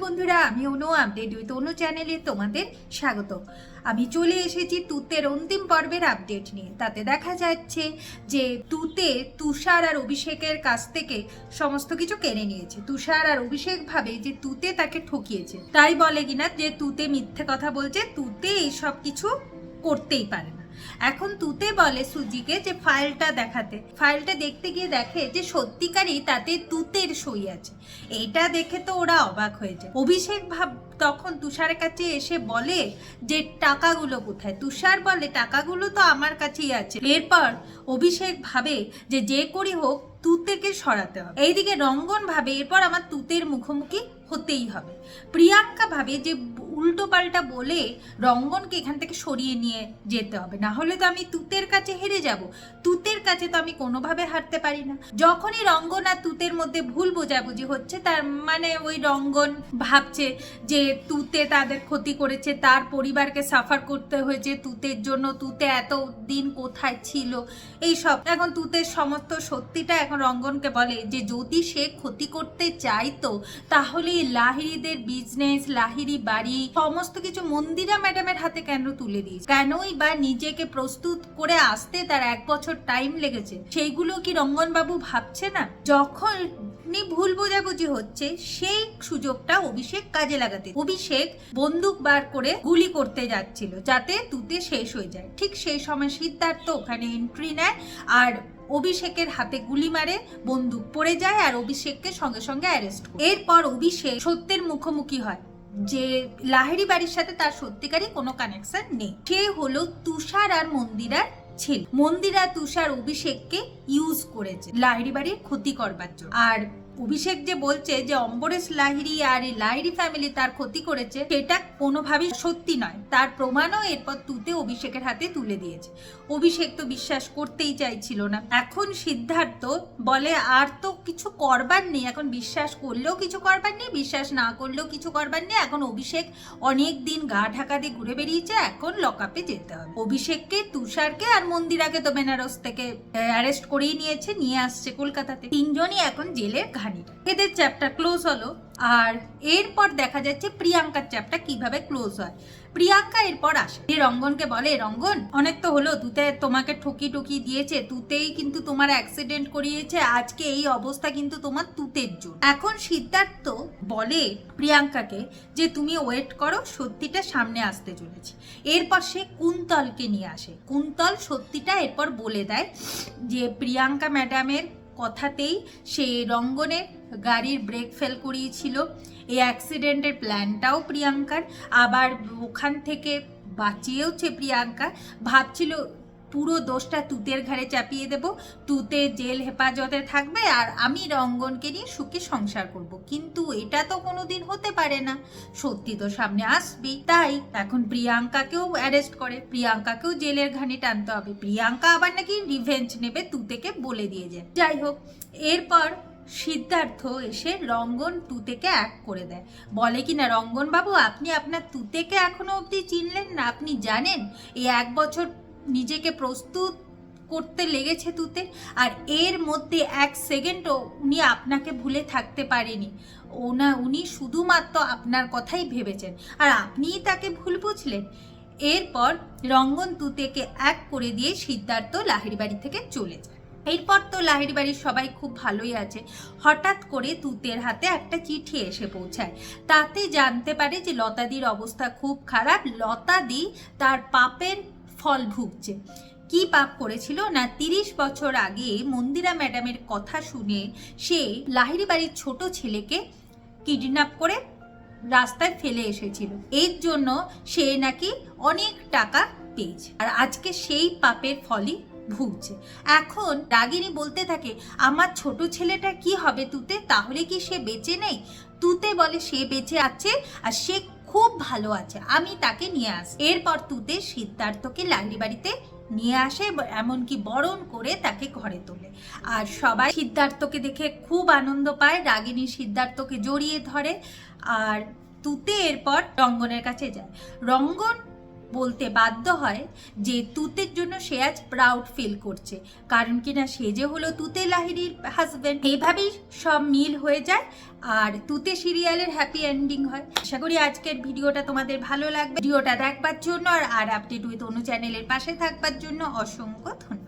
বন্ধুরা, আমি অনু update with অনু চ্যানেলে তোমাদের স্বাগত। আমি চলে এসেছি তুতের অন্তিম পর্বের আপডেট নিয়ে। তাতে দেখা যাচ্ছে যে তুতে তুষার আর অভিষেকের কাছ থেকে সমস্ত কিছু কেড়ে নিয়েছে। তুষার আর অভিষেক ভাবে যে তুতে তাকে ঠকিয়েছে, তাই বলে কিনা যে তুতে মিথ্যে কথা বলছে, তুতে এইসব কিছু করতেই পারে না। এখন তুতে বলে সুজিকে যে ফাইলটা দেখাতে। ফাইলটা দেখতে গিয়ে দেখে যে সত্যিকারই তাতে তুতের সই আছে। এইটা দেখে তো ওরা অবাক হয়ে যায়। অভিষেক তখন তুষারের কাছে এসে বলে যে টাকাগুলো কোথায়। তুষার বলে টাকাগুলো তো আমার কাছেই আছে। এরপর অভিষেক ভাবে যে যে করি হোক তুতেকে সরাতে হবে। এইদিকে রঙ্গন ভাবে এরপর আমার তুতের মুখোমুখি হতেই হবে। প্রিয়াঙ্কা ভাবে যে উল্টো পাল্টা বলে রঙ্গনকে এখান থেকে সরিয়ে নিয়ে যেতে হবে, না হলে তো আমি তুতের কাছে হেরে যাব। তুতের কাছে তো আমি কোনোভাবে হারতে পারি না। যখনই রঙ্গন আর তুতের মধ্যে ভুল বোঝাবুঝি হচ্ছে, তার মানে ওই রঙ্গন ভাবছে যে তুতে তাদের ক্ষতি করেছে, তার পরিবারকে সাফার করতে হয়েছে তুতের জন্য, তুতে এত দিন কোথায় ছিল এইসব। এখন তুতের সমস্ত সত্যিটা এখন রঙ্গনকে বলে যে যদি সে ক্ষতি করতে চাইতো তাহলে লাহিড়িদের বিজনেস, লাহিড়ি বাড়ি সমস্ত কিছু মন্দিরা ম্যাডামের হাতে কেন তুলে দিয়েছে? কেনই বা নিজেকে প্রস্তুত করে আসতে তার 1 বছর টাইম লেগেছে? সেইগুলো কি রঙ্গনবাবু ভাবছে না? যখন ভুল বোঝাবুঝি হচ্ছে সেই সুযোগটা অভিষেক কাজে লাগাতে অভিষেক বন্দুক বার করে গুলি করতে যাচ্ছিল যাতে তুতে শেষ হয়ে যায়। ঠিক সেই সময় সিদ্ধার্থ ওখানে এন্ট্রি নেয় আর অভিষেকের হাতে গুলি মারে, বন্দুক পড়ে যায় আর অভিষেককে সঙ্গে সঙ্গে অ্যারেস্ট করে। এরপর অভিষেক সত্যের মুখোমুখি হয় যে লাহিড়ি বাড়ির সাথে তার সত্যিকারই কোনো কানেকশন নেই। সে হলো তুষার আর মন্দিরার ছেলে। মন্দিরা তুষার অভিষেককে ইউজ করেছে লাহিড়ি বাড়ির ক্ষতি করবার জন্য। আর অভিষেক যে বলছে যে অম্বরেশ লাহিড়ি আর এই লাহিড়ি ফ্যামিলি তার ক্ষতি করেছে, সেটা কোনোভাবেই সত্যি নয়। তার প্রমাণও এরপর তুতে অভিষেকের হাতে তুলে দিয়েছে। অভিষেক তো বিশ্বাস করতেই চাইছিল না। এখন সিদ্ধার্থ বলে আর তো কিছু করবার নেই, এখন বিশ্বাস করলেও কিছু করবার নেই, বিশ্বাস না করলেও কিছু করবার নেই। এখন অভিষেক অনেক দিন গা ঢাকা দিয়ে ঘুরে বেরিয়েছে, এখন লকআপে যেতে হবে। অভিষেককে, তুষারকে আর মন্দিরাকে তো বেনারস থেকে অ্যারেস্ট করেই নিয়েছে, নিয়ে আসছে কলকাতাতে। তিনজনই এখন জেলের ঘানিটা। এদের চ্যাপ্টার ক্লোজ হলো। আর এরপর দেখা যাচ্ছে প্রিয়াঙ্কার চ্যাপ্টার কিভাবে ক্লোজ হয়। প্রিয়াঙ্কা এরপর আসে, রঙ্গনকে বলে রঙ্গন অনেক তো হলো, তুতে তোমাকে ঠকি দিয়েছে, তুতেই কিন্তু তোমার অ্যাক্সিডেন্ট করিয়েছে, আজকে এই অবস্থা কিন্তু তোমার তুতের জন্য। এখন সিদ্ধার্থ বলে প্রিয়াঙ্কাকে যে তুমি ওয়েট করো, সত্যিটা সামনে আসতে চলেছে। এরপর সে কুন্তলকে নিয়ে আসে। কুন্তল সত্যিটা এরপর বলে দেয় যে প্রিয়াঙ্কা ম্যাডামের কথাতেই সে রঙ্গনের গাড়ির ব্রেক ফেল করিয়েছিল, এই অ্যাক্সিডেন্টের প্ল্যানটাও প্রিয়াঙ্কার, আবার ওখান থেকে বাঁচিয়েওছে প্রিয়াঙ্কা। ভাবছিল পুরো দোষটা তুতের ঘাড়ে চাপিয়ে দেব, তুতে জেল হেফাজতে থাকবে আর আমি রঙ্গনকে নিয়ে সুখে সংসার করব। কিন্তু এটা তো কোনোদিন হতে পারে না, সত্যি তো সামনে আসবেই। তাই এখন প্রিয়াঙ্কাকেও অ্যারেস্ট করে, প্রিয়াঙ্কাকেও জেলের ঘানি টানতে হবে। প্রিয়াঙ্কা আবার নাকি রিভেঞ্জ নেবে, তুতেকে বলে দিয়ে যায়। যাই হোক, এরপর সিদ্ধার্থ এসে রঙ্গন তুতেকে এক করে দেয়। বলে কিনা রঙ্গন বাবু আপনি আপনার তুতেকে এখনো অবধি চিনলেন না? আপনি জানেন এই 1 বছর নিজেকে প্রস্তুত করতে লেগেছে তুতে, আর এর মধ্যে 1 সেকেন্ডও উনি আপনাকে ভুলে থাকতে পারেনি। উনি শুধুমাত্র আপনার কথাই ভেবেছেন আর আপনিই তাকে ভুল বুঝলেন। এরপর রঙ্গন তুতেকে এক করে দিয়ে সিদ্ধার্থ লাহিড়ি বাড়ি থেকে চলে যায়। এরপর তো লাহিড়ি বাড়ির সবাই খুব ভালোই আছে। হঠাৎ করে তুতের হাতে একটা চিঠি এসে পৌঁছায়। তাতে জানতে পারে যে লতাদির অবস্থা খুব খারাপ, লতাদি তার পাপের ফল ভুগছে। কি পাপ করেছিল না, 30 বছর আগে মন্দিরা ম্যাডামের কথা শুনে সে লাহিড়ি বাড়ির ছোট ছেলেকে কিডন্যাপ করে রাস্তায় ফেলে এসেছিল। এর জন্য সে নাকি অনেক টাকা পেয়েছে আর আজকে সেই পাপের ফলই ভুগছে। এখন রাগিনী বলতে থাকে আমার ছোট ছেলেটা কি হবে তুতে, তাহলে কি সে বেঁচে নেই? তুতে বলে সে বেঁচে আছে আর সে খুব ভালো আছে, আমি তাকে নিয়ে আসি। এরপর তুতে সিদ্ধার্থকে লাহিড়ি বাড়িতে নিয়ে আসে, এমনকি বরণ করে তাকে ঘরে তোলে। আর সবাই সিদ্ধার্থকে দেখে খুব আনন্দ পায়। রাগিনী সিদ্ধার্থকে জড়িয়ে ধরে আর তুতে এরপর রঙ্গনের কাছে যায়। রঙ্গন বলতে বাধ্য হয় যে তুতের জন্য সে আজ প্রাউড ফিল করছে, কারণ কিনা সে যে হলো তুতে লাহিড়ীর হাজবেন্ড। এইভাবেই সব মিল হয়ে যায় আর তুতে সিরিয়ালের হ্যাপি এন্ডিং হয়। আশা করি আজকের ভিডিওটা তোমাদের ভালো লাগবে। ভিডিওটা দেখবার জন্য আর আপডেট উইথ অনু চ্যানেলের পাশে থাকবার জন্য অসংখ্য ধন্যবাদ।